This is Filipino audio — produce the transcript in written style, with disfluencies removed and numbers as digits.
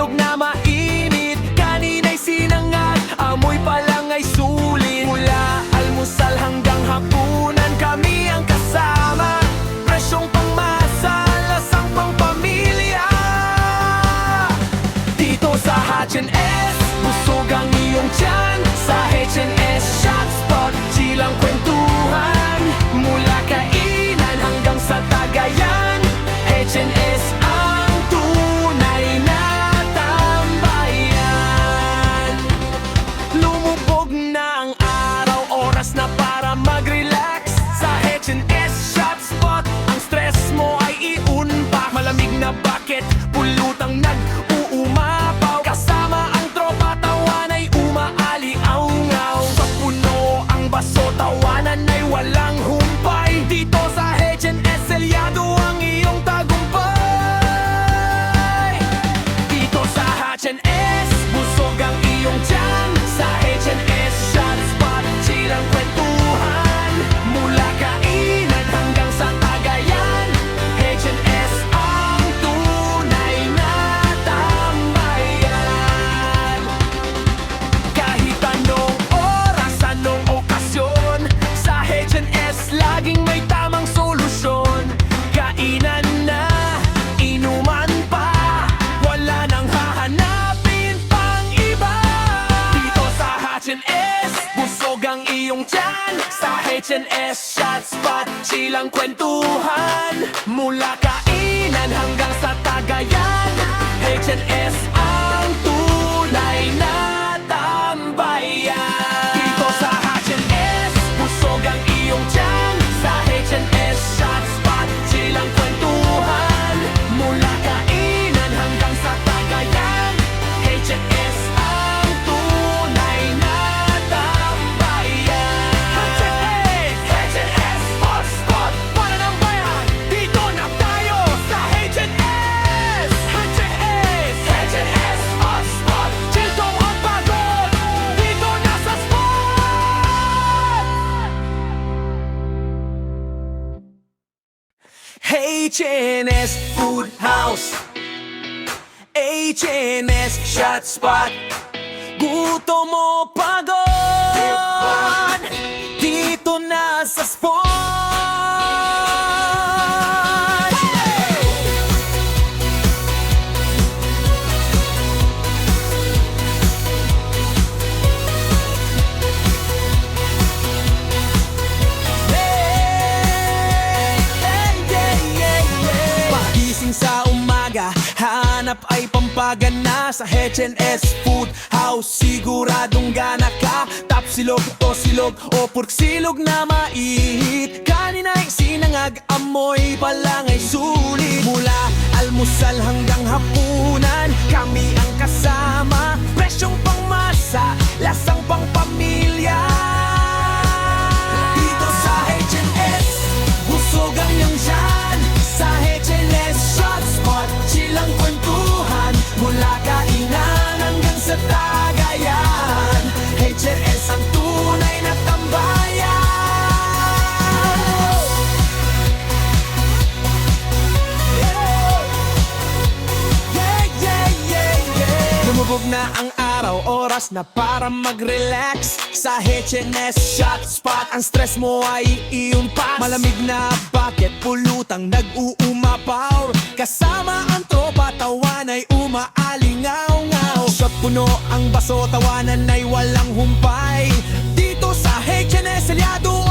silog na mainit, kanina'y sinangag, amoy pa lang ay sulit. Mula almusal hanggang hapunan, kami ang kasama. Presyong pangmasa, lasang pang pamilya. Dito sa H&S, busog ang iyong tiyan. Sa H&S Shot Spot, chilang kwentuhan. Mula kainan hanggang sa tagayan, H&S ang tunay na tambayan. Lumubog na ang araw, oras na para mag-relax. Sa H&S Shot Spot, ang stress mo ay iunpak. Malamig na bucket, pulutang nag-uumapaw. Kasama ang tropa, tawan ay umaali-aw-ngaw. Sa puno ang baso, tawanan ay walang humpay. Dito sa H&S, selyado ang iyong tagumpay. Dito sa H&S, busog ang iyong tiyan. Sa H&S Shot Spot, chilang kwentuhan. Mula kainan hanggang sa tagayan, H&S ang tunay na tambayan. Kahit anong oras, anong okasyon, sa H&S laging may tamang solusyon. Kainan na, inuman pa, wala nang hahanapin pang iba. Dito sa H&S, busog ang iyong tiyan. Sa H&S Shot Spot, chilang kwentuhan. Mula kainan hanggang sa tagayan, H&S ang tunay na tambayan. Dito sa H&S, busog ang iyong tiyan. Sa H&S Shot Spot, chilang kwentuhan. Mula kainan hanggang sa tagayan, H&S ang tunay na tambayan. H&S Hot Spot, para ng bayan. Dito na tayo sa H&S. H&S Hot Spot, chill tong ang pagod. Dito na sa spot. H&S Food House, H&S Shot Spot. Gutom mo pagod, dito na sa spot. Pagising sa umaga, hanap ay pampagana. Sa H&S Food House, siguradong gana ka. Tap silog o silog o pork silog na maihit. Kanina'y sinangag, amoy pa lang ay sulit. Mula almusal hanggang hapunan, kami ang kasama. Presyong pangmasa, lasang pang pamilya. Dito sa H&S, busog ang iyong tiyan. Sa H&S Shot Spot, chilang kwentuhan. Mula kainan hanggang sa tagayan, H&S ang tunay na tambayan. Lumubog na ang araw, oras na para mag-relax. Sa H&S Shot Spot, ang stress mo ay iunpak. Malamig na bucket, pulutang nag-uumapaw. Kasama ang tropa, tawan ay umaalingaw-ngaw. Shot puno ang baso, tawanan ay walang humpay. Dito sa H&S, selyado